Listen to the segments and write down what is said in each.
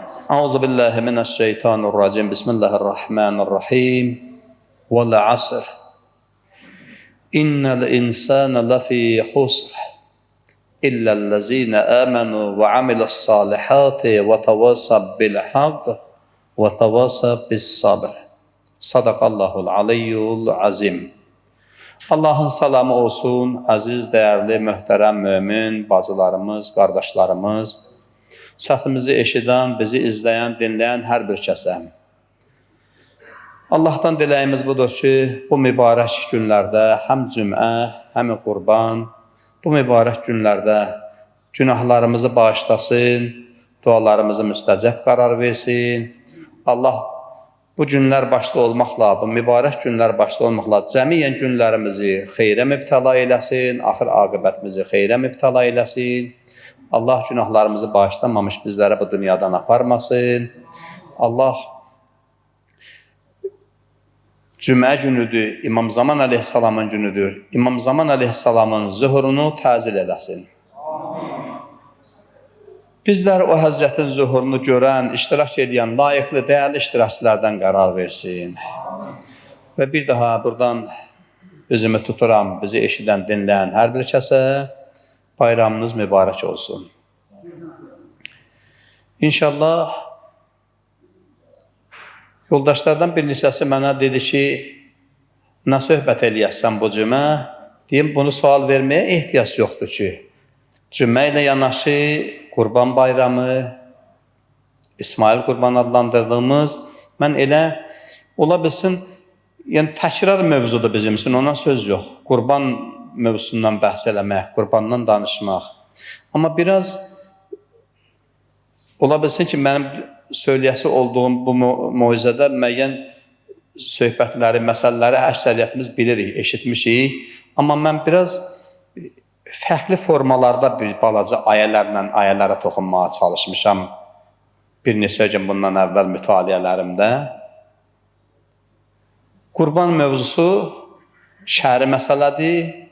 Euzu billahi mineşşeytanirracim. Bismillahirrahmanirrahim. Vel asr. İnnel insane lefî husr. İllellezîne âmenû ve amilussâlihâti ve tevâsav bil hak ve tevâsav bis sabr. Sadakallahul aliyyul azim. Allah'ın salamı olsun, aziz, değerli, möhtərəm mümin bacılarımız, qardaşlarımız, səsimizi eşidən, bizi izləyən, dinləyən hər bir kəsə. Allah'tan diləyimiz budur ki, bu mübarək günlərdə həm cümə, həm qurban, bu mübarək günlərdə günahlarımızı bağışlasın, dualarımızı müstəcəb qərar versin. Allah bu günlər başda olmaqla, bu mübarək günlər başda olmaqla cəmiyyən günlərimizi xeyrə mübtəla eləsin, axır aqibətimizi xeyrə mübtəla eləsin. Allah günahlarımızı bağışlamamış bizlərə bu dünyadan aparmasın. Allah cümə günüdür, İmam Zaman əleyhissalamın günüdür. İmam Zaman əleyhissalamın zuhurunu təzil eləsin. Bizlər o Həzrətin zuhurunu görən, iştirak edən, layiqli, dəyərli iştirakçılardan qərar versin. Və bir daha buradan üzümü tuturam, bizi eşidən, dinləyən hər bir kəsə bayramınız mübarək olsun. İnşallah yoldaşlardan bir neçəsi mənə dedi ki, nə söhbət eləyəsən bu cümə? Deyim, bunu sual verməyə ehtiyac yoxdur ki, cümə ilə yanaşı Qurban bayramı, İsmail Qurban adlandırdığımız, mən elə ola bilsin, yəni təkrar mövzudur bizim üçün, ona söz yox. Qurban mövzusundan bəhs eləmək, qurbandan danışmaq. Amma biraz ola bilsin ki, mənim söyləyəsi olduğum bu moizədə müəyyən söhbətləri, məsələləri əksəriyyətimiz bilirik, eşitmişik. Amma mən biraz fərqli formalarda bir balaca ayələrə toxunmağa çalışmışam. Bir neçə gün bundan əvvəl mütaliələrimdə. Qurban mövzusu şəri məsələdir.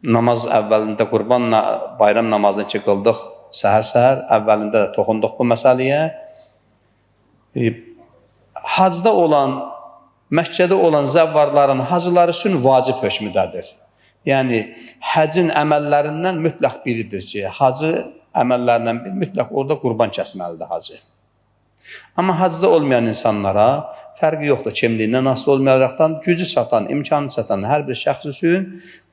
Namaz əvvəlində qurban bayram namazını ki qıldıq səhər-səhər, əvvəlində də toxunduq bu məsələyə. Hacda olan, Məkkədə olan zəvvarların hacıları üçün vacib hökmüdədir. Yəni, həcin əməllərindən mütləq biridir ki, hacı əməllərindən bir mütləq orada qurban kəsməlidir hacı. Amma hacda olmayan insanlara fərqi yoxdur, kimliyindən asılı olmayaraqdan gücü çatan, imkanı çatan hər bir şəxs üçün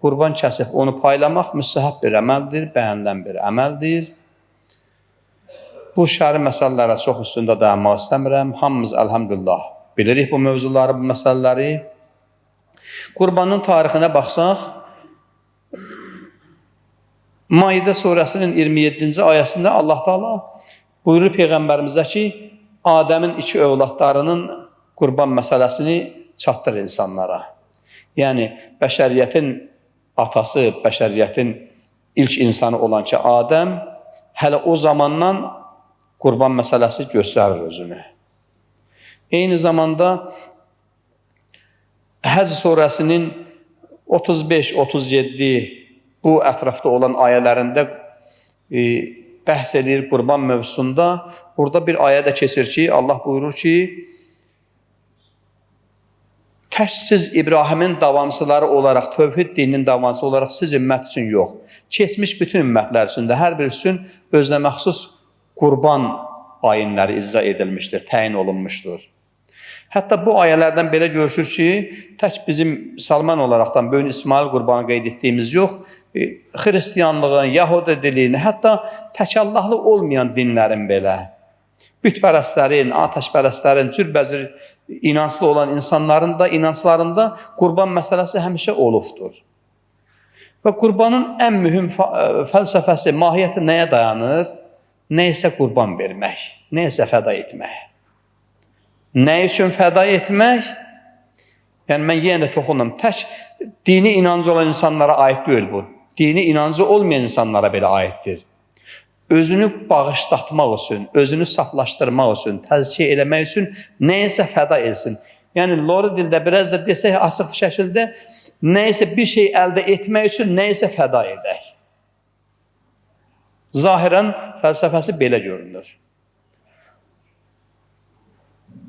qurban kəsib onu paylamaq müstəhəb bir əməldir, bəyənilən bir əməldir. Bu şəri məsələlərə çox üstündə dayanmaq istəmirəm. Hamımız əlhamdülillah bilirik bu mövzuları, bu məsələləri. Qurbanın tarixinə baxsaq, Maidə surəsinin 27-ci ayəsində Allah Taala buyurur Peyğəmbərimizə ki, Adəmin iki övladlarının qurban məsələsini çatdır insanlara. Yəni, bəşəriyyətin atası, bəşəriyyətin ilk insanı olan ki, Adəm, hələ o zamandan qurban məsələsi göstərir özünü. Eyni zamanda Həc surəsinin 35-37 bu ətrafda olan ayələrində bəhs edir qurban mövzusunda. Burada bir ayə də keçir ki, Allah buyurur ki, tək siz İbrahimin davamçıları olaraq, tövhid dininin davamçısı olaraq siz ümmət üçün yox, keçmiş bütün ümmətlər üçün də hər bir üçün özünə məxsus qurban ayinləri icra edilmişdir, təyin olunmuşdur. Hətta bu ayələrdən belə görüşür ki, tək bizim müsəlman olaraqdan böyün İsmail qurbanı qeyd etdiyimiz yox, xristiyanlığın, Yahudi dilini, hətta təkallahlı olmayan dinlərin belə, bütpərəstlərin, atəşpərəstlərin, cürbəcür inanclı olan insanların da inanclarında qurban məsələsi həmişə olubdur. Və qurbanın ən mühüm fəlsəfəsi, mahiyyəti nəyə dayanır? Nəyəsə qurban vermək, nəyəsə fəda etmək. Nə üçün fəda etmək? Yəni, mən yenə də toxunum. Tək dini inancı olan insanlara aid deyil bu. Dini inancı olmayan insanlara belə aiddir. Özünü bağışlatmaq üçün, özünü saflaşdırmaq üçün, təzkiyə eləmək üçün nəyəsə fəda etsin. Yəni, lori dildə biraz da desək, açıq şəkildə nəyəsə bir şey əldə etmək üçün nəyəsə fəda edək. Zahirən fəlsəfəsi belə görünür.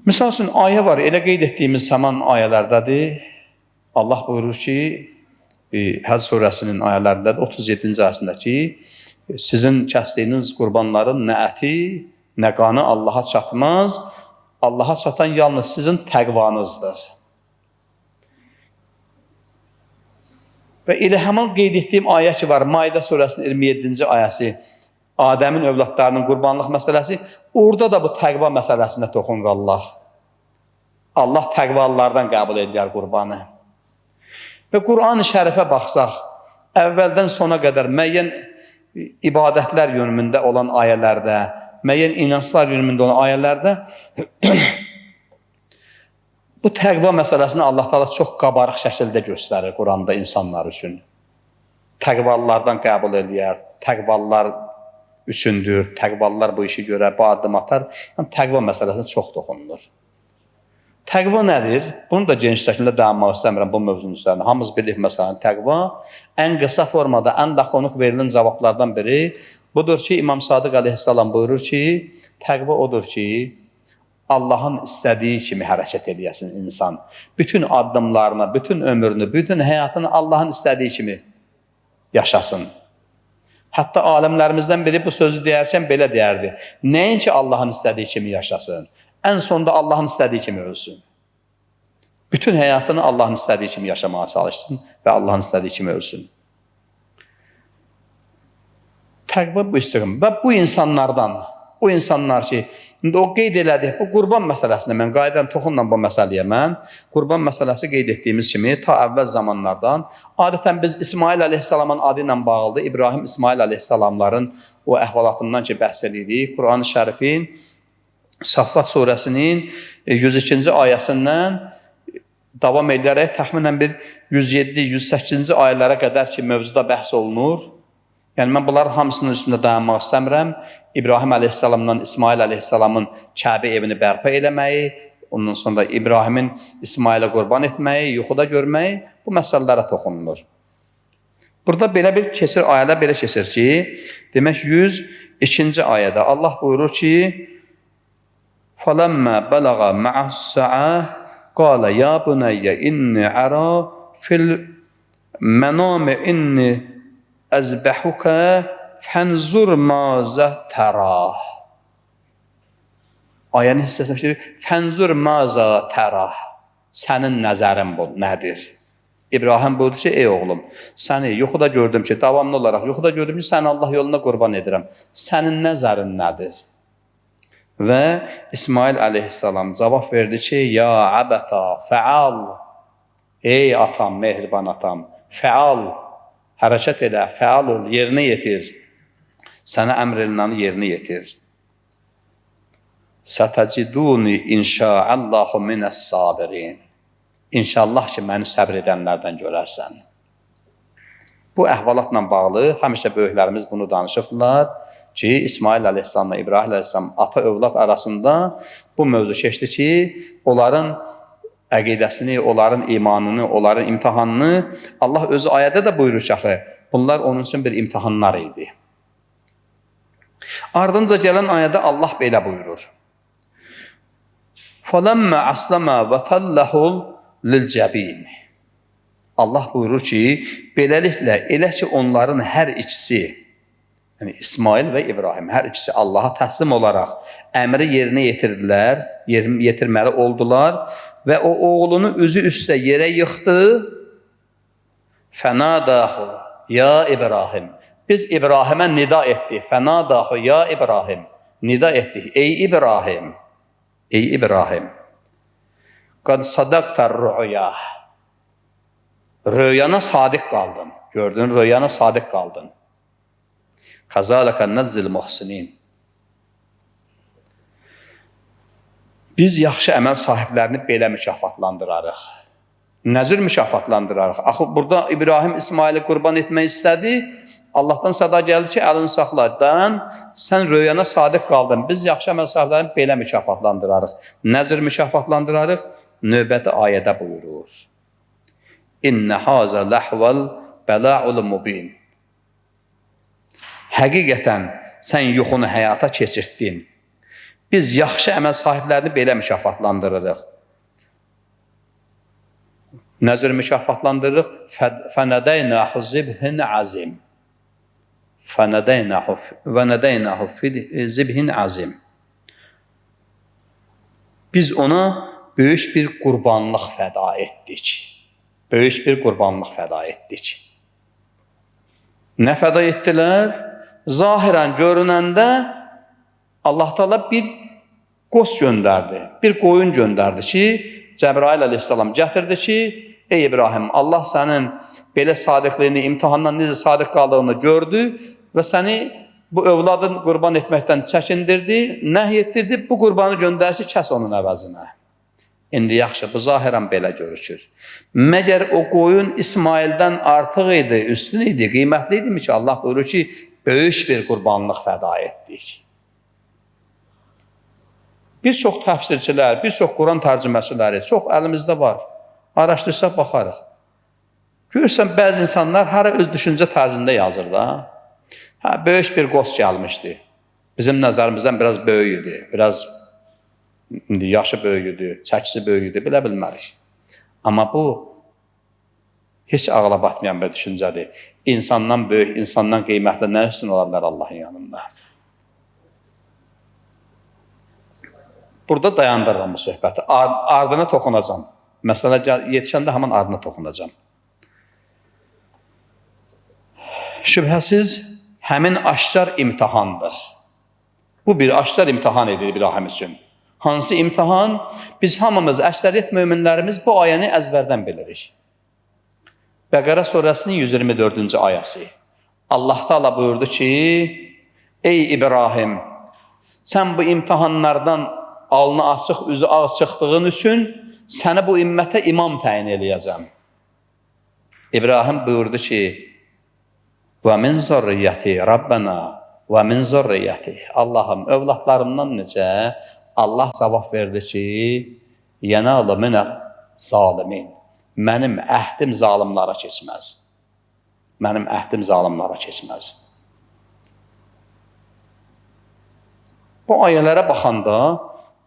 Misal üçün, ayə var, elə qeyd etdiyimiz zaman ayələrdədir. Allah buyurur ki, Həz surəsinin ayələrindədir, 37-ci ayəsində ki, sizin kəsdiyiniz qurbanların nə əti, nə qanı Allaha çatmaz. Allaha çatan yalnız sizin təqvanızdır. Və elə həmin qeyd etdiyim ayə ki var, Maidə surəsinin 27-ci ayəsi, Adəmin övladlarının qurbanlıq məsələsi, orada da bu təqva məsələsinə toxunur Allah. Allah təqvalılardan qəbul edir qurbanı. Və Quran-ı Şərifə baxsaq, əvvəldən sona qədər müəyyən ibadətlər yönümündə olan ayələrdə, müəyyən inanclar yönümündə olan ayələrdə bu təqva məsələsini Allah Taala çox qabarıq şəkildə göstərir Quranda insanlar üçün. Təqvalılardan qəbul edir, təqvalılar üçündür, təqvalılar bu işi görər, bu addım atar. Yəni, təqva məsələsinə çox toxunulur. Təqva nədir? Bunu da geniş şəkildə dayanmaq istəmirəm bu mövzunun üzərində. Hamımız bilirik məsələn, təqva ən qısa formada, ən lakonik verilən cavablardan biri budur ki, İmam Sadiq əleyhissalam buyurur ki, təqva odur ki, Allahın istədiyi kimi hərəkət edəsin insan. Bütün addımlarını, bütün ömrünü, bütün həyatını Allahın istədiyi kimi yaşasın. Hətta alimlərimizdən biri bu sözü deyərkən belə deyərdi. Nəinki Allahın istədiyi kimi yaşasın, ən sonunda Allahın istədiyi kimi ölsün. Bütün həyatını Allahın istədiyi kimi yaşamağa çalışsın və Allahın istədiyi kimi ölsün. Təqva bu istiqam. Və bu insanlardan, o insanlar ki, o qeyd elədik, bu qurban məsələsində mən qayıdan toxunla bu məsələyə qurban məsələsi qeyd etdiyimiz kimi ta əvvəl zamanlardan adətən biz İsmail əleyhissalamın adı ilə bağlıdır. İbrahim İsmail əleyhissalamların o əhvalatından ki bəhs edirik. Quran-ı Şərifin Saffat surəsinin 102-ci ayəsindən davam edərək təxminən bir 107-108-ci ayələrə qədər ki mövzuda bəhs olunur. Yəni mən bunların hamısının üstündə dayanmaq istəmirəm. İbrahim əleyhissalamdan İsmail əleyhissalamın Kəbə evini bərpa eləməyi, ondan sonra İbrahimin İsmailə qurban etməyi, yuxuda görməyi bu məsələlərə toxunulur. Burada belə bir keçir ayələr belə keçir ki, demək 102-ci ayədə Allah buyurur ki, فَلَمَّا بَلَغَ مَعَ السَّعَى قَالَ يَا بُنَيَّ إِنِّي أَرَى فِي الْمَنَامِ إِنِّي أَذْبَحُكَ فَانْظُرْ مَاذَا تَرَى. Ayənin hissəsində ki, فَانْظُرْ مَاذَا تَرَى. Sənin nəzərin bu nədir? İbrahim buyurdu ki, ey oğlum, səni yuxuda gördüm ki, davamlı olaraq yuxuda gördüm ki, səni Allah yolunda qurban edirəm. Sənin nəzərin nədir? Və İsmail əleyhissalam cavab verdi ki, ya əbəta fəal, ey atam, mehriban atam, fəal, hərəkət elə, fəal ol, yerinə yetir, sənə əmr ediləni yerinə yetir. Sətəciduni inşaallahu minəs-sabirin. İnşallah ki, məni səbr edənlərdən görərsən. Bu əhvalatla bağlı həmişə böyüklərimiz bunu danışıbdılar ki, İsmail əleyhissalamla İbrahim əleyhissalam ata-övlad arasında bu mövzu keçdi ki, onların əqidəsini, onların imanını, onların imtihanını Allah özü ayədə də buyurur ki, bunlar onun üçün bir imtihanlar idi. Ardınca gələn ayədə Allah belə buyurur. فَلَمَّا أَسْلَمَا وَتَلَّهُ لِلْجَبِينِ. Allah buyurur ki, beləliklə, elə ki onların hər ikisi, yəni İsmail və İbrahim, hər ikisi Allaha təslim olaraq əmri yerinə yetirdilər, yetirməli oldular və o oğlunu üzü üstə yerə yıxdı. Fənadahu, ya İbrahim. Biz İbrahimə nida etdik. Fənadahu, ya İbrahim. Nida etdik. Ey İbrahim. Ey İbrahim. Qad sadaqtar rüya. Röyana sadiq qaldın. Gördün, röyana sadiq qaldın. Kazalika nəzzil muhsinin. Biz yaxşı əməl sahiblərini belə mükafatlandırarıq. Nəzir mükafatlandırarıq. Axı, burada İbrahim İsmaili qurban etmək istədi. Allahdan sada gəldi ki, əlini saxlardan, sən röyana sadiq qaldın. Biz yaxşı əməl sahiblərini belə mükafatlandırarıq. Nəzir mükafatlandırarıq. Növbəti ayədə buyurur. İnnə hazə ləhvəl bəla'ul mubin. Həqiqətən sən yuxunu həyata keçirdin. Biz yaxşı əməl sahiblərini belə mükafatlandırırıq. Nəzir mükafatlandırırıq? Fənədəynahu zibhin azim. Fənədəynahu zibhin azim. Biz ona böyük bir qurbanlıq fəda etdik. Böyük bir qurbanlıq fəda etdik. Nə fəda etdilər? Zahirən görünəndə Allah Teala bir qoz göndərdi, bir qoyun göndərdi ki, Cəbrail əleyhissalam gətirdi ki, ey İbrahim, Allah sənin belə sadiqliyini, imtihandan necə sadiq qaldığını gördü və səni bu övladın qurban etməkdən çəkindirdi, nəhy etdirdi, bu qurbanı göndər ki, kəs onun əvəzinə. İndi yaxşı, bu zahirən belə görükür. Məgər o qoyun İsmaildən artıq idi, üstün idi, qiymətli idimi ki, Allah buyurur ki, böyük bir qurbanlıq fəda etdik. Bir çox təfsirçilər, bir çox Quran tərcüməçiləri, çox əlimizdə var. Araşdırsaq, baxarıq. Görürsən, bəzi insanlar hara öz düşüncə tərzində yazır da. Böyük bir qoz gəlmişdi. Bizim nəzərimizdən biraz böyük idi, biraz yaşı böyük idi, çəkisi böyük idi, bilə bilmərik. Amma bu, heç ağla batmayan bir düşüncədir. İnsandan böyük, insandan qiymətli nə üstün ola bilər Allahın yanında? Burada dayandırıram bu söhbəti. Ardına toxunacam. Məsələ yetişəndə həmin ardına toxunacam. Şübhəsiz, həmin aşkar imtihandır. Bu bir aşkar imtihan edir İbrahim üçün. Hansı imtihan? Biz hamımız, əksəriyyət möminlərimiz bu ayəni əzbərdən bilirik. Bəqərə surəsinin 124-cü ayəsi. Allah Teala buyurdu ki, ey İbrahim, sən bu imtihanlardan alnı açıq, üzü ağ çıxdığın üçün səni bu ümmətə imam təyin eləyəcəm. İbrahim buyurdu ki, və min zurriyyəti Rabbana və min zurriyyəti. Allahım, övladlarımdan necə? Allah cavab verdi ki, yənalı minə zalimin. Mənim əhdim zalimlara keçməz. Mənim əhdim zalimlara keçməz. Bu ayələrə baxanda,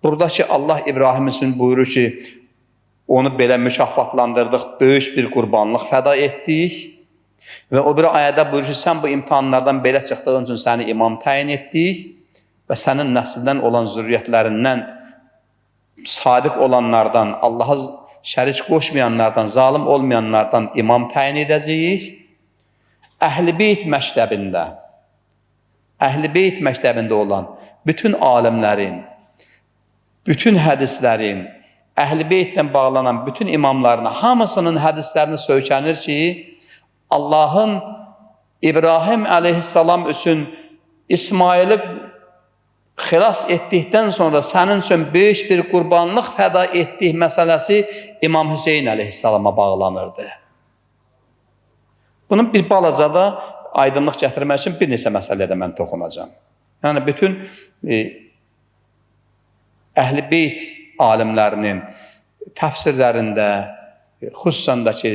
buradakı Allah İbrahim üçün buyurur ki, onu belə mükafatlandırdıq, böyük bir qurbanlıq fəda etdik və o bir ayədə buyurur ki, sən bu imtihanlardan belə çıxdığın üçün səni imam təyin etdik və sənin nəslindən olan zürriyyətlərindən sadiq olanlardan, Allaha şərik qoşmayanlardan, zalim olmayanlardan imam təyin edəcəyik. Əhl-i Beyt məktəbində olan bütün alimlərin, bütün hədislərin, Əhl-i Beytlə bağlanan bütün imamlarına, hamısının hədislərini söykənir ki, Allahın İbrahim əleyhissalam üçün İsmaili xilas etdikdən sonra sənin üçün böyük bir qurbanlıq fəda etdik məsələsi İmam Hüseyin əleyhissalama bağlanırdı. Bunun bir balaca da aydınlıq gətirmək üçün bir neçə məsələyə də mən toxunacağım. Yəni, bütün Əhl-i Beyt alimlərinin təfsirlərində, xüsusən də ki,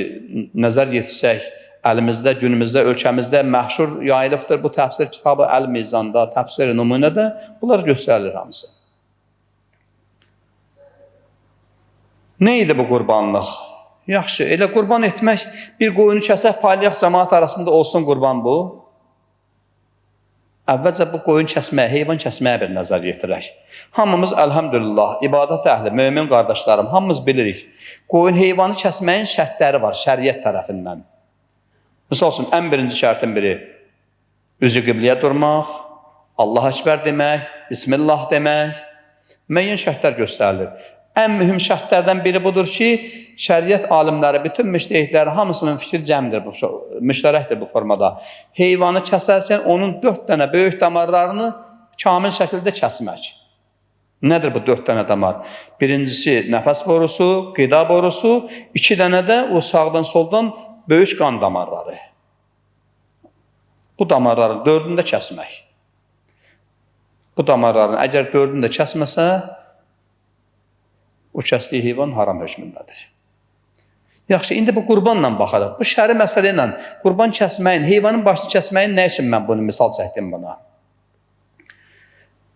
nəzər yetsək, əlimizdə, günümüzdə, ölkəmizdə məşhur yayılıbdır bu təfsir kitabı Əl-Mizanda, təfsir-i nümunədə bunlar göstərilir hamısı. Nə idi bu qurbanlıq? Yaxşı, elə qurban etmək, bir qoyunu kəsək, paylayaq cəmaat arasında olsun qurban bu. Əvvəlcə bu qoyun kəsməyə, heyvan kəsməyə bir nəzər yetirək. Hamımız, əlhamdülillah, ibadət əhli, mömin qardaşlarım, hamımız bilirik. Qoyun heyvanı kəsməyin şərtləri var, şəriət tərəfindən. Misal üçün, ən birinci şərtin biri, üzü qibliyə durmaq, Allah Əkbər demək, Bismillah demək, müəyyən şərtlər göstərilir. Ən mühüm şərtlərdən biri budur ki, şəriət alimləri, bütün müştəhidləri, hamısının fikir cəmdir, müştərəkdir bu formada. Heyvanı kəsərkən onun 4 dənə böyük damarlarını kamil şəkildə kəsmək. Nədir bu 4 dənə damar? Birincisi nəfəs borusu, qida borusu, 2 dənə də o sağdan soldan böyük qan damarları. Bu damarların 4'ünü də kəsmək. Bu damarların əgər 4'ünü də kəsməsə, o kəsdiyi heyvan haram hökmündədir. Yaxşı, indi bu qurbanla baxarıq. Bu şəri məsələ ilə qurban kəsməyin, heyvanın başını kəsməyin nə üçün mən bunu misal çəkdim buna?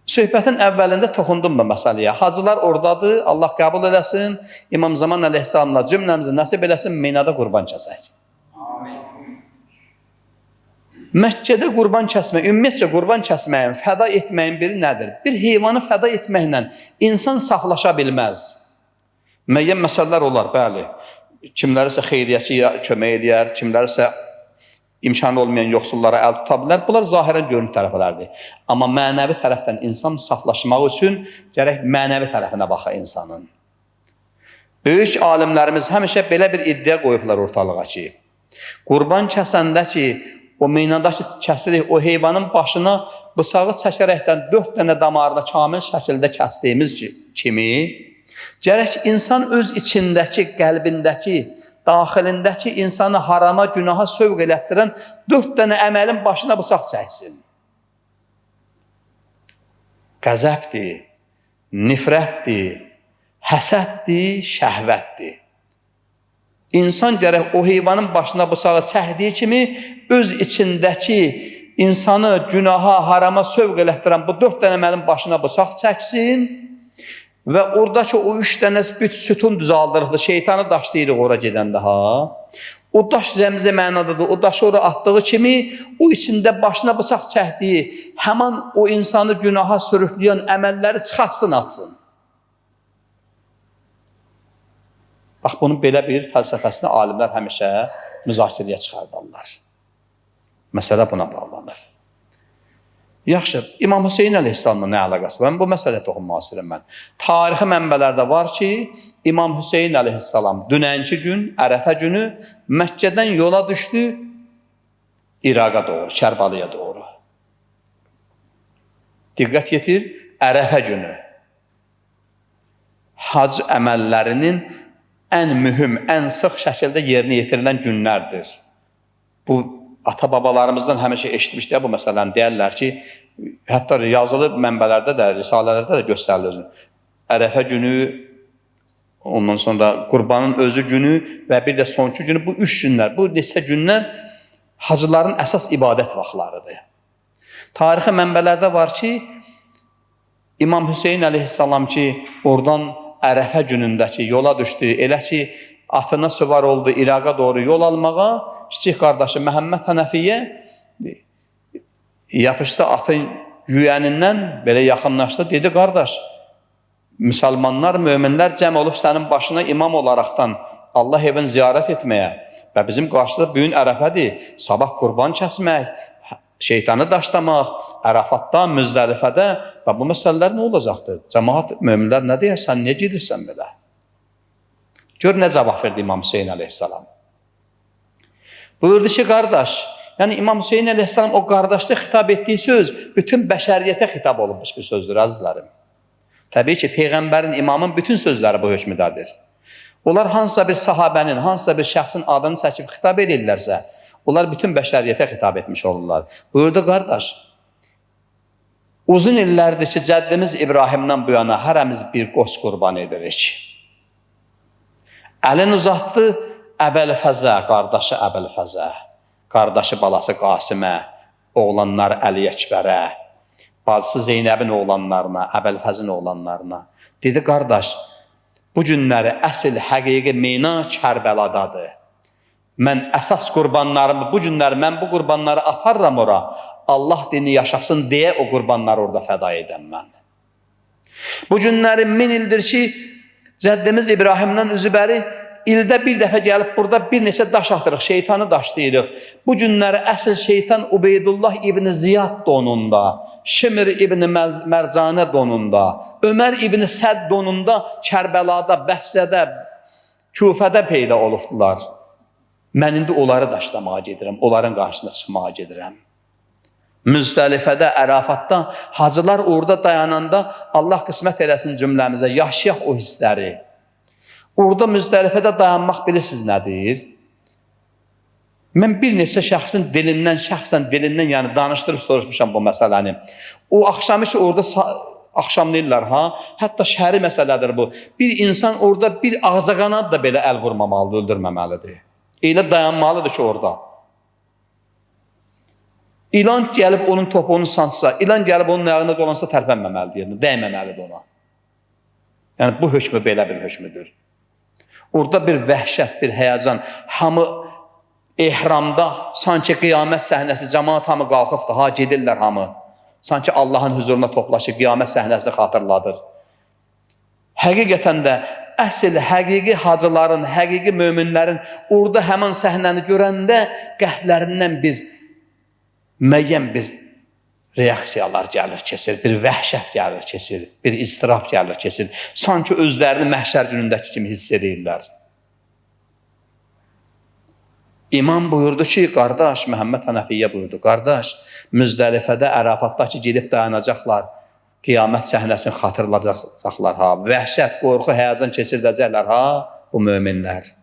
Söhbətin əvvəlində toxundum bu məsələyə. Hacılar oradadır, Allah qəbul eləsin. İmam Zaman əleyhissalamla cümləmizi nəsib eləsin, Minada qurban kəsək. Məkkədə qurban kəsmək, ümumiyyətcə qurban kəsməyin, fəda etməyin biri nədir? Bir heyvanı fəda etməklə insan sağlaşa bilməz. Müəyyən məsələlər olar, bəli. Kimlərisə xeyriyyəsi kömək eləyər, kimlərisə imkanı olmayan yoxsullara əl tuta bilər. Bunlar zahirən görünür tərəflərdir. Amma mənəvi tərəfdən insan saflaşmaq üçün gərək mənəvi tərəfinə baxa insanın. Böyük alimlərimiz həmişə belə bir iddia qoyublar ortalığa ki, qurban kəsəndə ki, o meydandakı kəsirik, o heyvanın başına bıçağı çəkərəkdən 4 dənə damarını kamil şəkildə kəsdiyimiz kimi, gərək insan öz içindəki, qəlbindəki, daxilindəki insanı harama, günaha sövq elətdirən 4 dənə əməlin başına bıçaq çəksin. Qəzəbdir, nifrətdir, həsəddir, şəhvətdir. İnsan gərək o heyvanın başına bıçağı çəkdiyi kimi öz içindəki insanı günaha, harama sövq elətdirən bu 4 dənə əməlin başına bıçaq çəksin və oradakı o 3 dənə sütun düzaldırıqdır, şeytanı daşlayırıq ora gedəndə ha. O daş rəmzi mənadadır, o daşı ora atdığı kimi o içində başına bıçaq çəkdiyi həman o insanı günaha sürükləyən əməlləri çıxartsın, atsın. Bax, bunun belə bir fəlsəfəsini alimlər həmişə müzakirəyə çıxardarlar. Məsələ buna bağlanır. Yaxşı, İmam Hüseyin əleyhissalamla nə əlaqəsi var? Bu məsələyə toxunmaq istəyirəm mən. Tarixi mənbələrdə var ki, İmam Hüseyin əleyhissalam dünənki gün, Ərəfə günü Məkkədən yola düşdü İraqa doğru, Kərbalaya doğru. Diqqət yetir, Ərəfə günü hac əməllərinin ən mühüm, ən sıx şəkildə yerinə yetirilən günlərdir. Bu ata-babalarımızdan həmişə eşitmişdir bu məsələni, deyərlər ki, hətta yazılı mənbələrdə də, risalələrdə də göstərilir. Ərəfə günü, ondan sonra qurbanın özü günü və bir də sonki günü, bu 3 günlər, bu neçə günlər hacıların əsas ibadət vaxtlarıdır. Tarixi mənbələrdə var ki, İmam Hüseyin əleyhissalam ki, oradan Ərəfə günündəki yola düşdü, elə ki, atına süvar oldu İraqa doğru yol almağa, kiçik qardaşı Məhəmməd Hənəfiyyə yapışdı atın yüyənindən, belə yaxınlaşdı, dedi, qardaş, müsəlmanlar, möminlər cəm olub sənin başına imam olaraqdan Allah evin ziyarət etməyə və bizim qarşıda büyün Ərəfədir, sabah qurban kəsmək, şeytanı daşlamaq, Ərafatda, Müzdəlifədə və bu məsələlər nə olacaqdır? Cəmaat, möminlər nə deyər, sən niyə gedirsən belə? Gör, nə cavab verdi İmam Hüseyin əleyhissalam. Buyurdu ki, qardaş, yəni İmam Hüseyin əleyhissalam o qardaşda xitab etdiyi söz bütün bəşəriyyətə xitab olunmuş bir sözdür, azizlərim. Təbii ki, Peyğəmbərin, imamın bütün sözləri bu hökmüdədir. Onlar hansısa bir sahabənin, hansısa bir şəxsin adını çəkib xitab edirlərsə, onlar bütün bəşəriyyətə xitab etmiş olurlar. Buyurdu, qardaş, uzun illərdir ki, cəddimiz İbrahimdən bu yana hərəmiz bir qoç qurban edirik. Əlin uzatdı Əbəlfəzə, qardaşı Əbəlfəzə, qardaşı balası Qasimə, oğlanlar Əli Əkbərə, bacısı Zeynəbin oğlanlarına, Əbəlfəzin oğlanlarına. Dedi, qardaş, bu günləri əsl həqiqi Mina Kərbəladadır. Mən əsas qurbanlarımı, bu günləri mən bu qurbanları aparıram ora, Allah dini yaşasın deyə o qurbanları orada fəda edəm mən. Bu günləri 1000 ildir ki, cəddimiz İbrahimdən üzübəri ildə bir dəfə gəlib burada bir neçə daş atırıq, şeytanı daşlayırıq. Bu günləri əsl şeytan Ubeydullah ibn Ziyad donunda, Şimr ibn Mərcanə donunda, Ömər ibn Səd donunda Kərbəlada, Bəsrədə, Küfədə peyda olubdular. Mən indi onları daşlamağa gedirəm, onların qarşısına çıxmağa gedirəm. Müzdəlifədə, Ərafatda, hacılar orada dayananda Allah qismət eləsin cümləmizə, yaşayaq o hissləri. Orada Müzdəlifədə dayanmaq bilirsiniz nədir? Mən bir neçə şəxsin dilindən, şəxsən dilindən yəni danışdırıb soruşmuşam bu məsələni. O axşamı ki orada axşamlayırlar ha, hətta şəhəri məsələdir bu. Bir insan orada bir ağzaqanad da belə əl vurmamalıdır, öldürməməlidir. Elə dayanmalıdır ki orada. İlan gəlib onun topuğunu sancsa, ilan gəlib onun ayağına dolansa tərpənməməlidir, dəyməməlidir ona. Yəni, bu hökmü belə bir hökmüdür. Orada bir vəhşət, bir həyəcan, hamı ehramda, sanki qiyamət səhnəsi, cəmaat hamı qalxıbdır, ha, gedirlər hamı. Sanki Allahın huzuruna toplaşıb qiyamət səhnəsini xatırladır. Həqiqətən də əsl, həqiqi hacıların, həqiqi möminlərin orada həmin səhnəni görəndə qəhvlərindən bir müəyyən bir reaksiyalar gəlir, keçir, bir vəhşət gəlir, keçir, bir istirab gəlir, keçir. Sanki özlərini məhşər günündəki kimi hiss edirlər. İmam buyurdu ki, qardaş, Məhəmməd Hənəfiyyə buyurdu, qardaş, Müzdəlifədə, Ərafatdakı gedib dayanacaqlar, qiyamət səhnəsini xatırladacaqlar, ha, vəhşət, qorxu, həyəcan keçirdəcəklər, ha, bu möminlər.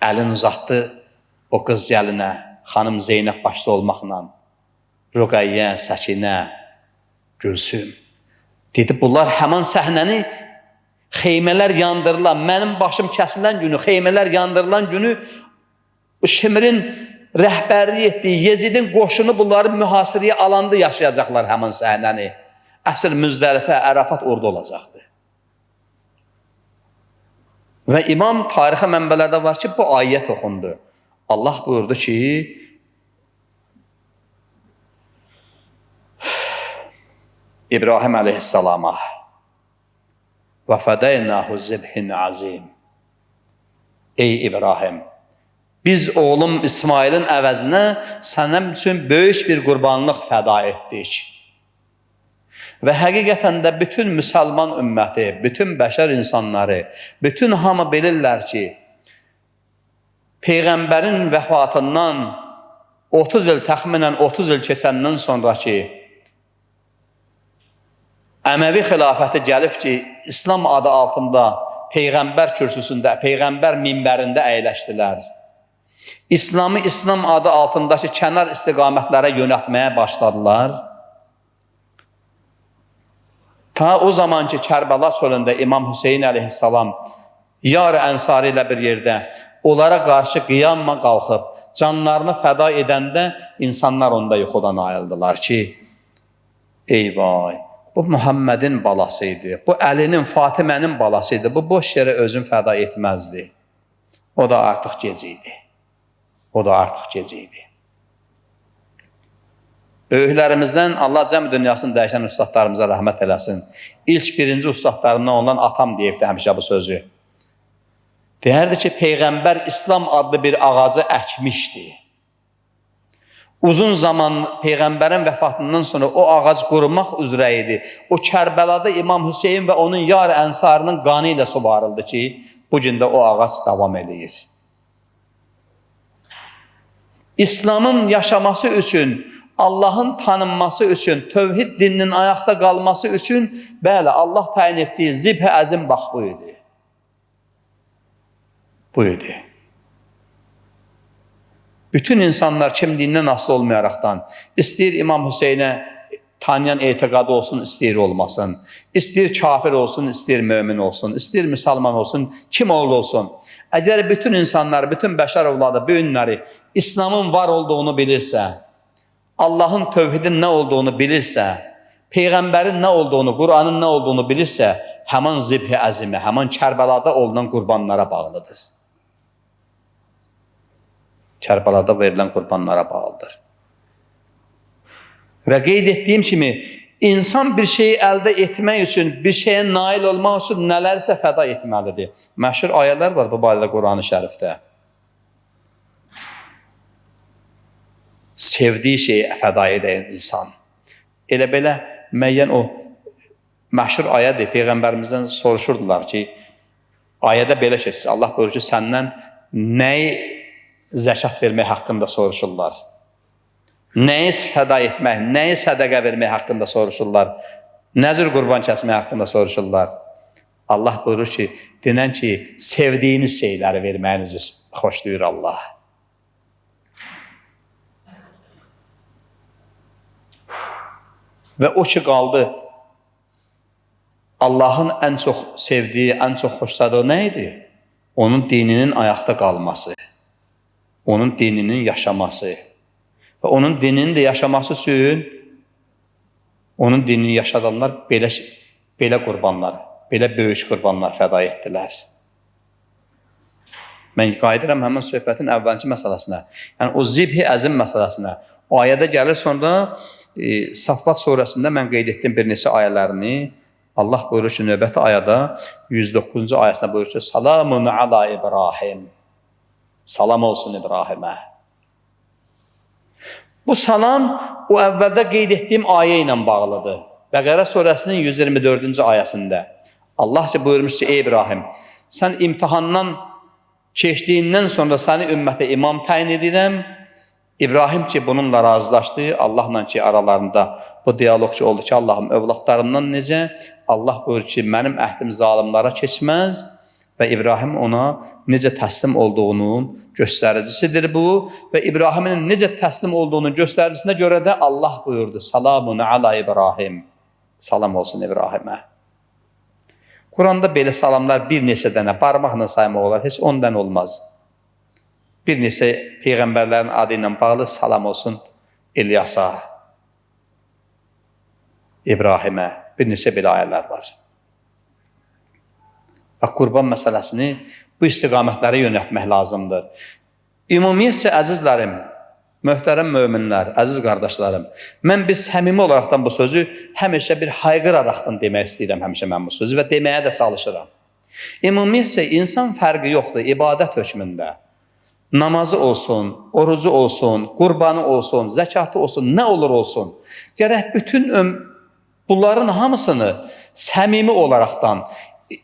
Əlin uzatdı o qız gəlinə, xanım Zeynəb başda olmaqla, Rüqəyyə, Səkinə, Gülsüm. Dedi, bunlar həman səhnəni xeymələr yandırılan, mənim başım kəsilən günü, xeymələr yandırılan günü Şimrin rəhbərlik etdiyi Yezidin qoşunu bunları mühasirəyə alanda yaşayacaqlar həman səhnəni. Əsl Müzdəlifə, Ərafat orada olacaqdır. Və İmam tarixi mənbələrdə var ki, bu ayət oxundu. Allah buyurdu ki, İbrahim əleyhissalama və fədəynəhu zibhin azim. Ey İbrahim, biz oğlum İsmailin əvəzinə sənin üçün böyük bir qurbanlıq fəda etdik. Və həqiqətən də bütün müsəlman ümməti, bütün bəşər insanları, bütün hamı bilirlər ki, Peyğəmbərin vəfatından 30 il, təxminən 30 il keçəndən sonraki Əməvi xilafəti gəlib ki, İslam adı altında Peyğəmbər kürsüsündə, Peyğəmbər minbərində əyləşdilər. İslamı İslam adı altındakı kənar istiqamətlərə yönətməyə başladılar. Ta o zamanki Kərbəla çölündə İmam Hüseyin əleyhissalam Yar Ənsari ilə bir yerdə onlara qarşı qiyamla qalxıb, canlarını fəda edəndə insanlar onda yuxudan ayıldılar ki, eyvay, bu Muhammedin balasıydı, bu Əlinin, Fatimənin balasıydı, bu boş yerə özün fəda etməzdi. O da artıq gec idi. O da artıq gec idi. Böyüklərimizdən Allah cəmi dünyasını dəyişən ustadlarımıza rəhmət eləsin. İlk birinci ustadlarından olan atam deyibdi həmişə bu sözü. Deyərdi ki, Peyğəmbər İslam adlı bir ağacı əkmişdi. Uzun zaman Peyğəmbərin vəfatından sonra o ağac qurumaq üzrə idi. O Kərbəlada İmam Hüseyin və onun yar ənsarının qanı ilə suvarıldı ki, bu gün də o ağac davam edir. İslamın yaşaması üçün, Allahın tanınması üçün, tövhid dininin ayaqda qalması üçün, bəli, Allah təyin etdiyi zibh-i əzim bax bu idi. Bu idi. Bütün insanlar kimliyindən asılı olmayaraqdan, istəyir İmam Hüseynə tanıyan etiqadı olsun, istəyir olmasın, istəyir kafir olsun, istəyir mömin olsun, istəyir müsəlman olsun, kim olsun. Əgər bütün insanlar, bütün bəşər ovladı, böyünləri İslamın var olduğunu bilirsə, Allahın tövhidin nə olduğunu bilirsə, Peyğəmbərin nə olduğunu, Qur'anın nə olduğunu bilirsə, həman zibh-i əzimi, həman Kərbəlada olunan qurbanlara bağlıdır. Kərbəlada verilən qurbanlara bağlıdır. Və qeyd etdiyim kimi, insan bir şeyi əldə etmək üçün, bir şeyə nail olmaq üçün nələrsə fəda etməlidir. Məşhur ayələr var bu barədə Qur'an-ı Şərifdə. Sevdiyi şeyi fəda edən insan. Elə belə müəyyən o məşhur ayədir. Peyğəmbərimizdən soruşurdular ki, ayədə belə keçir. Allah buyurur ki, səndən nəyi zəkat vermək haqqında soruşurlar. Nəyi fəda etmək, nəyi sədəqə vermək haqqında soruşurlar. Nə cür qurban kəsmək haqqında soruşurlar. Allah buyurur ki, denən ki, sevdiyiniz şeyləri verməyinizi xoşlayır Allah. Və o ki, qaldı, Allahın ən çox sevdiyi, ən çox xoşladığı nə idi? Onun dininin ayaqda qalması, onun dininin yaşaması, və onun dinini də yaşaması üçün onun dinini yaşadanlar belə qurbanlar, belə böyük qurbanlar fəda etdilər. Mən qayıdıram həmin söhbətin əvvəlki məsələsinə. Yəni o zibhi əzim məsələsinə. O ayədə gəlir, sonra Saffat surəsində mən qeyd etdim bir neçə ayələrini. Allah buyurur ki, növbəti ayədə 109-cu ayəsində buyurur ki, Salamun ala İbrahim. Salam olsun İbrahimə. Bu salam o əvvəldə qeyd etdiyim ayə ilə bağlıdır. Bəqərə surəsinin 124-cü ayəsində. Allah buyurmuş ki, ey İbrahim, sən imtihandan keçdiyindən sonra səni ümmətə imam təyin edirəm. İbrahim ki, bununla razılaşdı. Allahla ki, aralarında bu diyaloqçu oldu ki, Allahım, övladlarımdan necə? Allah buyurur ki, mənim əhdim zalimlara keçməz və İbrahim ona necə təslim olduğunun göstəricisidir bu və İbrahimin necə təslim olduğunun göstəricisine görə də Allah buyurdu, Salamun ala İbrahim. Salam olsun İbrahimə. Quranda belə salamlar bir neçə dənə parmaqla saymaq olar, heç 10 dənə olmaz. Bir neçə peyğəmbərlərin adı ilə bağlı salam olsun İlyasa, İbrahimə, bir neçə belə ayələr var. Və qurban məsələsini bu istiqamətlərə yönəltmək lazımdır. Ümumiyyətcə, əzizlərim, möhtərəm möminlər, əziz qardaşlarım, mən biz səmimi olaraqdan bu sözü həmişə bir hayqıraraqdan demək istəyirəm həmişə mən bu sözü və deməyə də çalışıram. Ümumiyyətcə, insan fərqi yoxdur ibadət hökmündə. Namazı olsun, orucu olsun, qurbanı olsun, zəkatı olsun, nə olur olsun. Gərək bütün bunların hamısını səmimi olaraqdan,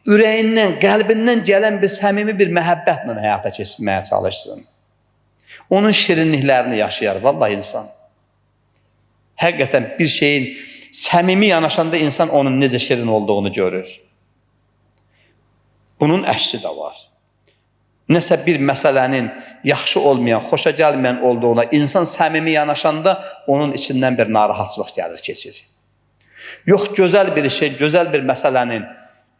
ürəyindən, qəlbindən gələn bir səmimi bir məhəbbətlə həyata keçirməyə çalışsın. Onun şirinliklərini yaşayar, vallahi insan. Həqiqətən bir şeyin səmimi yanaşanda insan onun necə şirin olduğunu görür. Bunun əksi də var. Nəsə bir məsələnin yaxşı olmayan, xoşa gəlməyən olduğuna insan səmimi yanaşanda onun içindən bir narahatçılıq gəlir, keçir. Yox, gözəl bir şey, gözəl bir məsələnin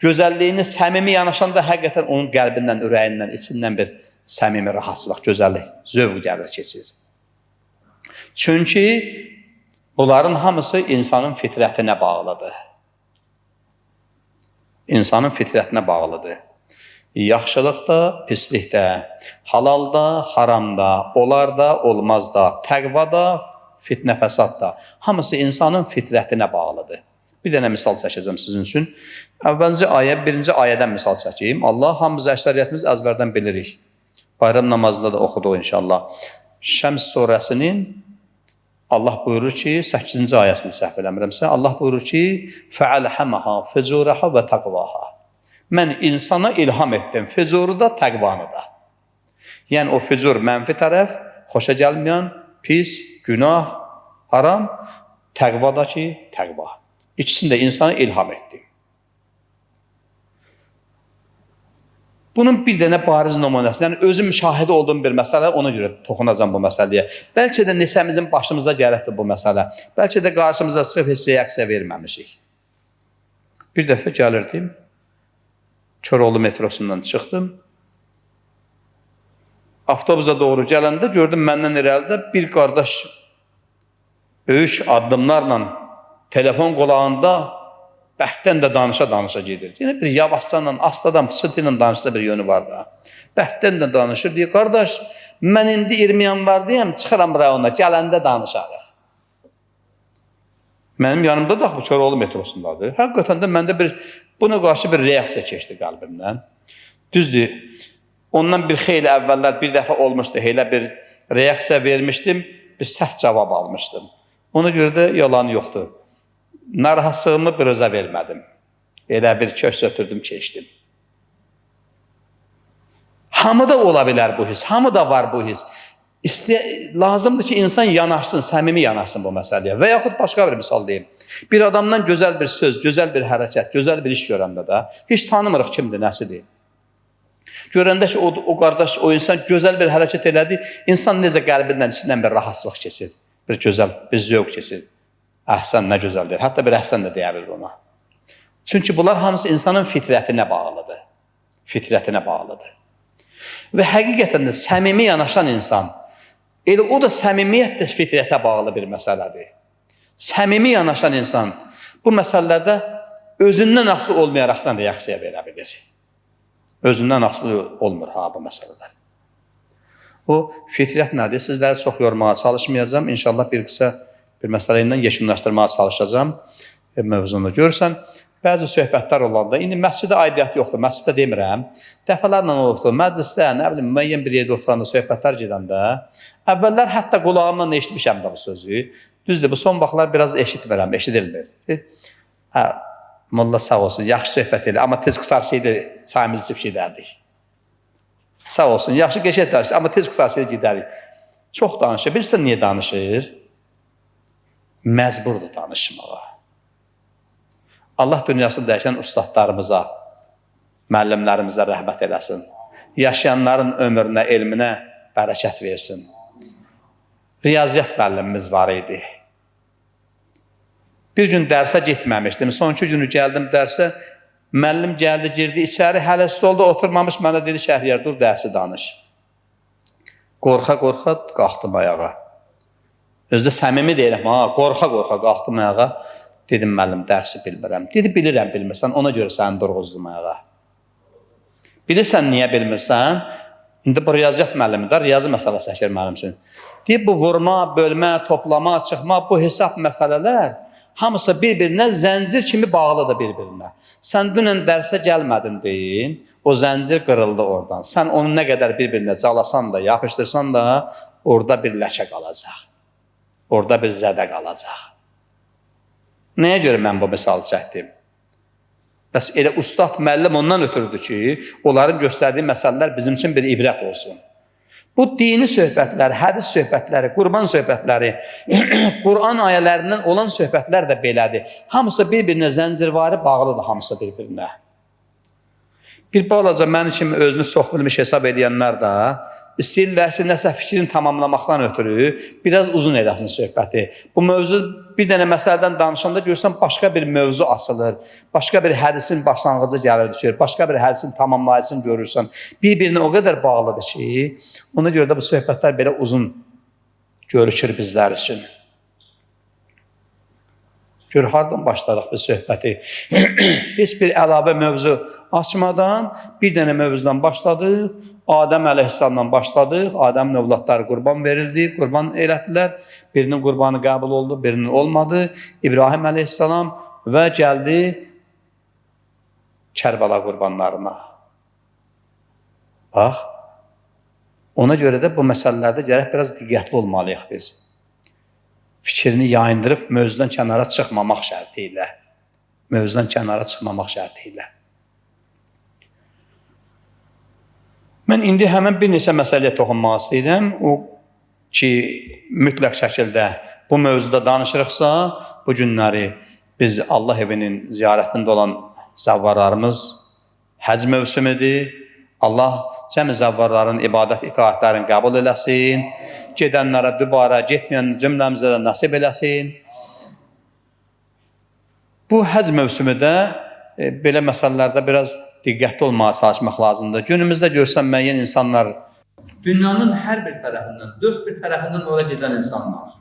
gözəlliyini səmimi yanaşanda həqiqətən onun qəlbindən, ürəyindən, içindən bir səmimi rahatçılıq, gözəllik, zövq gəlir, keçir. Çünki bunların hamısı insanın fitrətinə bağlıdır. İnsanın fitrətinə bağlıdır. Yaxşılıqda, pislikdə, halalda, haramda, olarda, olmazda, təqvada, fitnə, fəsadda. Hamısı insanın fitrətinə bağlıdır. Bir dənə misal çəkəcəm sizin üçün. Əvvəlcə ayə, birinci ayədən misal çəkeyim. Allah hamımız əksəriyyətimiz əzbərdən bilirik. Bayram namazında da oxuduq inşallah. Şəms surəsinin Allah buyurur ki, 8-ci ayəsini səhv eləmirəmsə, Allah buyurur ki, fəəlhəməha, fecurəha və təqvaha. Mən insana ilham etdim, fecuru da, təqvanı da. Yəni o fecur mənfi tərəf, xoşa gəlməyən, pis, günah, haram, təqvadakı təqva. İkisini də insana ilham etdi. Bunun bir dənə bariz nümunəsi, yəni özüm müşahidə olduğum bir məsələ, ona görə toxunacam bu məsələyə. Bəlkə də neçəmizin başımıza gələkdir bu məsələ. Bəlkə də qarşımıza çıxıb heç reaksiya verməmişik. Bir dəfə gəlirdim, Köroğlu metrosundan çıxdım. Avtobusa doğru gələndə gördüm məndən irəlidə bir qardaş böyük addımlarla telefon qolağında bəhətdən də danışa gedir. Yəni bir yavaşcanla, astadan, pısıtı ilə danışda bir yönü var da. Bəhətdən də danışır, deyir, qardaş, mən indi 20 yanvardayım, çıxıram rayona, gələndə danışarıq. Mənim yanımda da bu Köroğlu metrosundadır. Həqiqətən də məndə buna qarşı bir reaksiya keçdi qəlbimdən. Düzdür, ondan bir xeyli əvvəllər bir dəfə olmuşdu, elə bir reaksiya vermişdim, bir sərt cavab almışdım. Ona görə də yalan yoxdur. Narahatsızlığımı bir özə vermədim. Elə bir köks ötürdüm, keçdim. Hamıda ola bilər bu his, hamıda var bu his. Lazımdır ki, insan yanaşsın, səmimi yanaşsın bu məsələyə. Və yaxud başqa bir misal deyim. Bir adamdan gözəl bir söz, gözəl bir hərəkət, gözəl bir iş görəndə də heç tanımırıq kimdir, nəsidir. Görəndə ki, o qardaş, o insan gözəl bir hərəkət elədi, insan necə qəlbindən, içindən bir rahatsızlıq keçir, bir gözəl, bir zövq keçir. Əhsən, nə gözəldir. Hətta bir əhsən də deyə bilir ona. Çünki bunlar hamısı insanın fitrətinə bağlıdır. Fitrətinə bağlıdır. Və həqiqətən də səmimi yanaşan insan, Elə o da səmimiyyət də fitrətə bağlı bir məsələdir. Səmimi yanaşan insan bu məsələlərdə özündən asılı olmayaraqdan reaksiya verə bilir. Özündən asılı olmur bu məsələlər. O fitrət nədir? Sizləri çox yormağa çalışmayacağam. İnşallah bir qısa bir məsələ ilə yekunlaşdırmağa çalışacağım mövzunu. Görürsən, bəzi söhbətlər olanda, indi məscidə aidiyyəti yoxdur, məscidə demirəm, dəfələrlə olubdur, məclisdə, nə bilim, müəyyən bir yerdə oturanda, söhbətlər gedəndə, əvvəllər hətta qulağımla eşitmişəm də bu sözü. Düzdür, bu son vaxtlar biraz eşitmirəm, eşidilmir. Molla sağ olsun, yaxşı söhbət edir, amma tez qutarsaydı çayımızı içib gedərdik. Sağ olsun, yaxşı geçək amma tez qutarsaydı gedərik. Çox danışır. Bilirsən niyə danışır? Məcburdur danışmağa. Allah dünyasını dəyişən ustadlarımıza, müəllimlərimizə rəhmət eləsin. Yaşayanların ömrünə, elminə bərəkət versin. Riyaziyyat müəllimimiz var idi. Bir gün dərsə getməmişdim. Sonuncu günü gəldim dərsə, müəllim gəldi, girdi içəri, hələ stolda oturmamış, mənə dedi, Şəhriyar, dur, dərsi danış. Qorxa-qorxa qalxdım ayağa. Özdə səmimi deyirəm, qorxa-qorxa qalxdım ayağa. Dedim, müəllim, dərsi bilmirəm. Dedi, bilirəm, bilmirsən, ona görə səni durğuzdum ayağa. Bilirsən, niyə bilmirsən? İndi bu riyaziyyat müəllimidir, riyazi məsələ çəkir mənim üçün. Deyib, bu vurma, bölmə, toplama, çıxma, bu hesab məsələlər hamısı bir-birinə zəncir kimi bağlıdır bir-birinə. Sən dünən dərsə gəlmədin deyin, o zəncir qırıldı oradan. Sən onu nə qədər bir-birinə calasan da, yapışdırsan da, orada bir ləkə qalacaq. Orada bir zədə qalacaq. Nəyə görə mən bu misalı çəkdim? Bəs elə ustad, müəllim ondan ötürdü ki, onların göstərdiyi məsələlər bizim üçün bir ibrət olsun. Bu dini söhbətlər, hədis söhbətləri, qurban söhbətləri, Quran ayələrindən olan söhbətlər də belədir. Hamısı bir-birinə zəncirvari bağlıdır, hamısı bir-birinə. Bir balaca mənim kimi özünü çox bilmiş hesab edənlər də istəyirlər ki, nəsə fikrini tamamlamaqdan ötürü biraz uzun eləsin söhbəti. Bu mövzu bir dənə məsələdən danışanda görürsən, başqa bir mövzu açılır, başqa bir hədisin başlanğıcı gəlir düşür, başqa bir hədisin tamamlayıcısını görürsən. Bir-birinə o qədər bağlıdır ki, ona görə də bu söhbətlər belə uzun görüşür bizlər üçün. Gör, hardan başlarıq bu söhbəti? Heç bir əlavə mövzu açmadan bir dənə mövzudan başladıq. Adəm əleyhissalamdan başladıq. Adəmin övladları qurban verildi, qurban elətdilər. Birinin qurbanı qəbul oldu, birinin olmadı. İbrahim əleyhissalam və gəldi Kərbəla qurbanlarına. Bax, ona görə də bu məsələlərdə gərək biraz diqqətli olmalıyıq biz. Fikrini yayındırıb mövzudan kənara çıxmamaq şərti ilə. Mövzudan kənara çıxmamaq şərti ilə. Mən indi həmən bir neçə məsələyə toxunmaq istəyirəm. O ki, mütləq şəkildə bu mövzuda danışırıqsa, bu günləri biz Allah evinin ziyarətində olan zəvvarlarımız həc mövsümüdür. Allah cəmi zəvvarların ibadət itaətlərini qəbul eləsin. Gedənlərə dübarə, getməyən cümləmizə də nəsib eləsin. Bu həc mövsümü də belə məsələlərdə biraz diqqətli olmağa çalışmaq lazımdır. Günümüzdə görsən müəyyən insanlar dünyanın hər bir tərəfindən, dörd bir tərəfindən ora gedən insanlar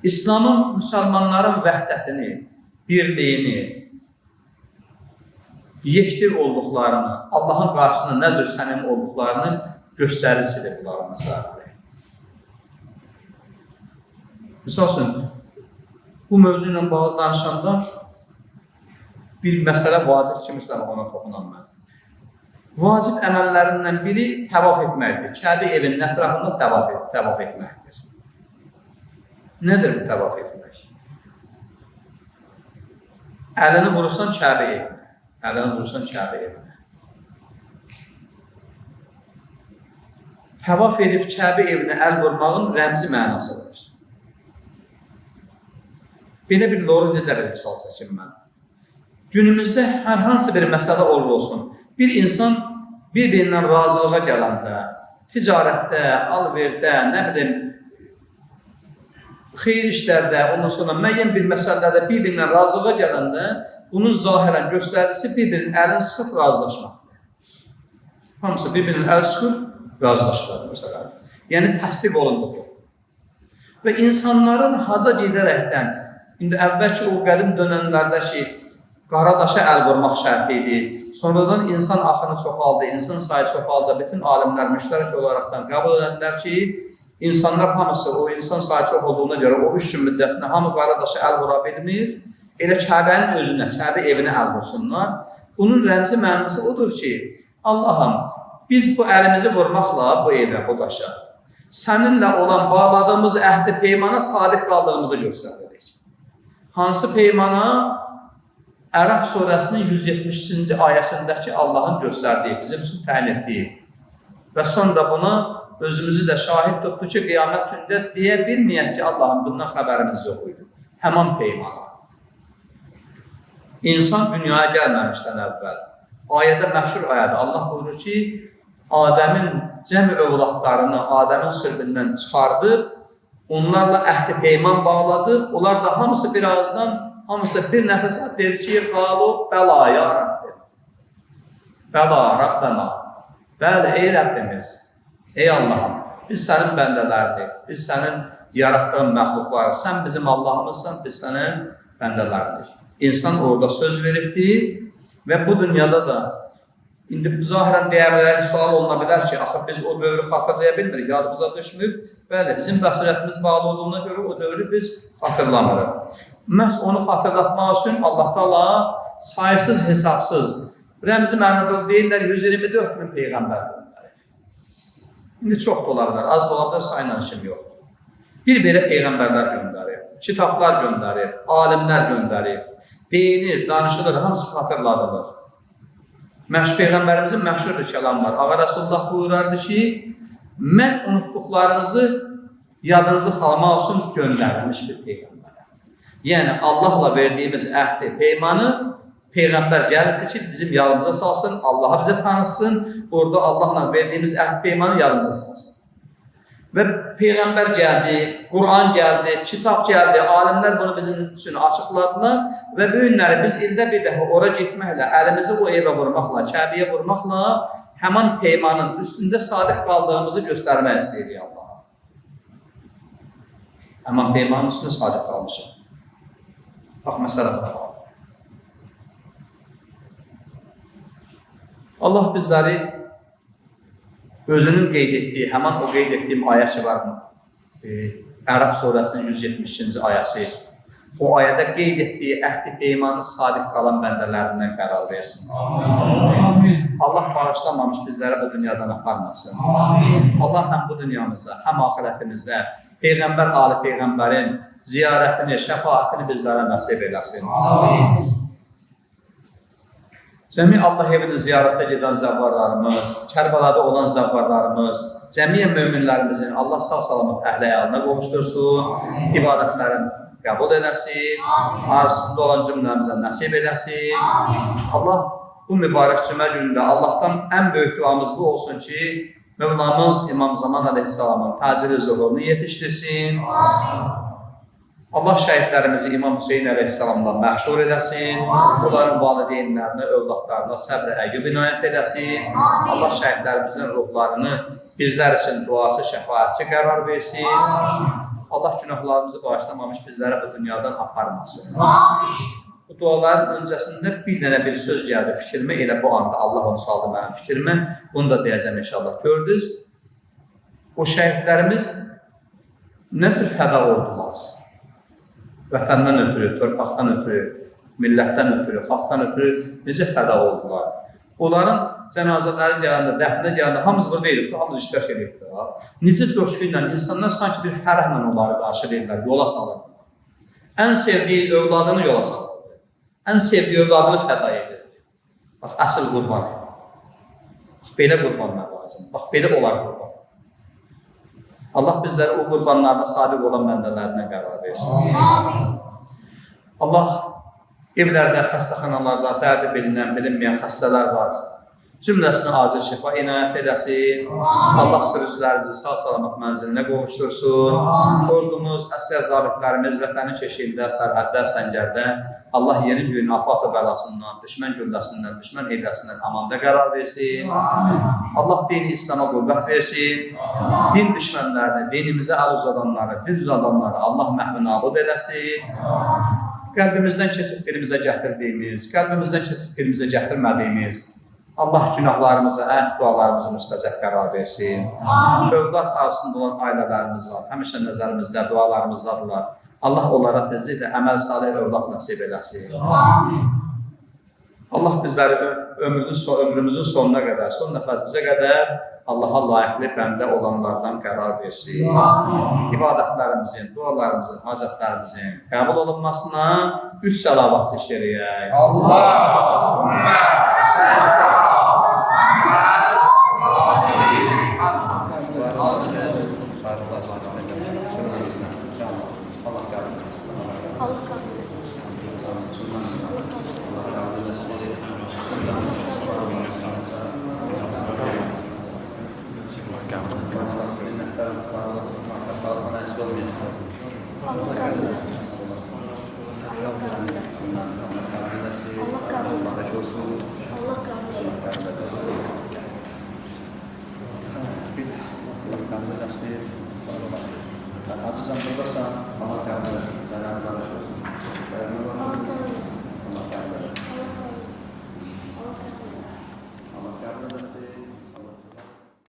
İslamın, müsəlmanların vəhdətini, birliyini, yeşdir olduqlarını, Allahın qarşısında nə cür səmimi olduqlarını göstərisidir bunların məsələləri. Misal üçün, bu mövzu ilə bağlı danışanda bir məsələ vacib ki, müstəmə ona toxunam mən. Vacib əməllərindən biri təvaf etməkdir. Kəbə evinin ətrafında təvaf etməkdir. Nədir bu təvaf etmək? Əlini vurursan Kəbə evinə. Əlini vurursan Kəbə evinə. Təvaf edib Kəbə evinə əl vurmağın rəmzi mənası var. Belə bir loru necə bir misal çəkim mən. Günümüzdə hər hansı bir məsələ olur olsun, bir insan bir-birindən razılığa gələndə, ticarətdə, alverdə, nə bilim, xeyir işlərdə, ondan sonra müəyyən bir məsələlərdə bir-birindən razılığa gələndə, bunun zahirən göstərisi bir-birinin əlini sıxıb razılaşmaqdır. Hamısı bir-birinin əl sıxıb razılaşırlar məsələlər. Yəni təsdiq olundu bu. Və insanların haca gedərəkdən, indi əvvəlki o qədim dönəmlərdə ki, Qaradaşa əl vurmaq şərti idi. Sonradan insan axını çoxaldı, insan sayı çoxaldı. Bütün alimlər müştərək olaraqdan qəbul edənlər ki, insanlar hamısı o insan sayı çox olduğuna görə o 3 gün müddətində hamı Qaradaşa əl vura bilmir. Elə Kəbənin özünə, Kəbə evinə əl vursunlar. Bunun rəmzi mənası odur ki, Allahım, biz bu əlimizi vurmaqla bu evə, bu daşa, səninlə olan bağladığımız əhd-i peymana sadiq qaldığımızı göstəririk. Hansı peymana? Ərəb surəsinin 170-ci ayəsindəki Allahın göstərdiyi, bizim üçün təyin etdiyi və sonra buna özümüzü də şahid tutdu ki, qiyamət gündə deyə bilməyək ki, Allahın bundan xəbərimiz yox idi. Həman peymana. İnsan dünyaya gəlməmişdən əvvəl. Ayədə məşhur ayədə Allah buyurur ki, Adəmin cəmi övladlarını Adəmin sülbündən çıxardıb, onlarla əhd-i peyman bağladıq, onlar da hamısı bir ağızdan hamısı bir nəfəsə deyir ki, qalu bəla ya Rəbbim. Bəla Rəbbəna. Bəli, ey Rəbbimiz, ey Allahım, biz sənin bəndələridir, biz sənin yaratdığın məxluqları, sən bizim Allahımızsan, biz sənin bəndələridir. İnsan orada söz veribdir və bu dünyada da indi zahirən deyə bilərik, sual oluna bilər ki, axı biz o dövrü xatırlaya bilmirik, yadımıza düşmür. Bəli, bizim bəsirətimiz bağlı olduğuna görə o dövrü biz xatırlamırıq. Məhz onu xatırlatmaq üçün Allah Taala sayısız, hesabsız, rəmzi mənada deyirlər 124 min peyğəmbər göndərir. İndi çox da ola bilər, az da ola bilər, sayla işim yoxdur. Bir belə peyğəmbərlər göndərir, kitablar göndərir, alimlər göndərir, deyinir, danışılır, hamısı xatırladılır. Peyğəmbərimizin məşhur bir kəlam var. Ağa Rasulullah buyurardı ki, mən unutduqlarınızı yadınızı salmaq üçün göndərilmiş bir peyğəmbərəm. Yəni, Allahla verdiyimiz əhd-i peymanı Peyğəmbər gəlibdir ki, bizim yadımıza salsın, Allah'a bizə tanısın, orada Allahla verdiyimiz əhd-i peymanı yadımıza salsın. Və Peyğəmbər gəldi, Quran gəldi, kitab gəldi, alimlər bunu bizim üçün açıqladılar və bu günləri biz ildə bir dəfə ora getməklə, əlimizi o evə vurmaqla, Kəbəyə vurmaqla həman peymanın üstündə sadiq qaldığımızı göstərmək istəyirik Allah'a. Həman peymanın üstündə sadiq qalmışıq. Bax, məsələ buna var. Allah bizləri özünün qeyd etdiyi, həman o qeyd etdiyim ayə ki var mı? Ərəb surəsinin 170-ci ayəsi. O ayədə qeyd etdiyi əhd-i peymanı sadiq qalan bəndələrindən qərar versin. Amin. Allah bağışlamamış bizləri bu dünyadan aparmasın. Amin. Allah həm bu dünyamızda, həm axirətimizdə Peyğəmbər, Ali Peyğəmbərin ziyarətini, şəfaətini bizlərə nəsib eləsin. Amin. Cəmi Allah evini ziyarətdə gedən zəvvarlarımız, Kərbalada olan zəvvarlarımız, cəmiyə möminlərimizin Allah sağ-salamat əhli-əyalına qovuştursun, ibadətlərin qəbul eləsin, arzusunda olan cümləmizə nəsib eləsin. Allah bu mübarək cümə günündə Allahdan ən böyük duamız bu olsun ki, Mövlamız İmam Zaman Aleyhisselamın tacili zuhurunu yetişdirsin. Allah şəhidlərimizi İmam Hüseyin Aleyhisselamdan məhşur eləsin, onların valideynlərinə, övladlarına səbr-i əqib inayət eləsin. Allah şəhidlərimizin ruhlarını bizlər üçün duası, şəfaətçi qərar versin. Allah günahlarımızı bağışlamamış bizlərə bu dünyadan aparmasın. Bu duaların öncəsində bir dənə bir söz gəldi fikrimə, elə bu anda Allah onu saldı mənim fikrimə. Bunu da deyəcəm inşallah, gördünüz. O şəhidlərimiz nə tür fəda oldular? Vətəndən ötürü, torpaqdan ötürü, millətdən ötürü, xalqdan ötürü necə fəda oldular? Onların cənazələri gələndə, dəfnə gələndə hamımız burada edirik, hamımız iştirak edirikdir. Necə coşku ilə insanlar sanki bir fərəhlə onları qarşılayırlar, yola salırlar. Ən sevdiyi övladını yola salırlar. Ən sevdiyi övladını fəda edir. Bax, əsl qurban edir. Bax, belə qurbanlar lazım. Bax, belə olar qurban. Allah bizləri o qurbanlarına sadiq olan bəndələrinə qərar versin. Allah evlərdə, xəstəxanalarda dərdi bilinən, bilinməyən xəstələr var. Cümləsinə acil şifa inayət eləsin. Allah sürücülərimizi sağ-salamat mənzilinə qovuştursun. Ordumuz, əsgər zabitlərimiz vətənin keşiyində, sərhəddə, səngərdə Allah yerin göyün afat bəlasından, düşmən gülləsindən, düşmən hiyləsindən amanda qərar versin. Allah dini İslam'a qüvvət versin. Din düşmənlərini, dinimizə əl uzadanları, dil uzadanları Allah məhv nabud eləsin. Qəlbimizdən keçib dilimizə gətirdiyimiz, qəlbimizdən keçib dilimizə gətirmədiyimiz Allah günahlarımıza, dualarımızı müstəcəb qərar versin. Övlad tarzında olan ailələrimiz var, həmişə nəzərimizdə, dualarımızdadırlar. Allah onlara tezliklə əməl salih övlad nəsib eləsin. Allah bizləri ömrümüzün sonuna qədər, son nəfəsimizə qədər Allaha layiqli bəndə olanlardan qərar versin. İbadətlərimizin, dualarımızın, hacətlərimizin qəbul olunmasına 3 səlavat seçirək. Allahümmə səllə Azizam buradasın, Allah qəbul etsin.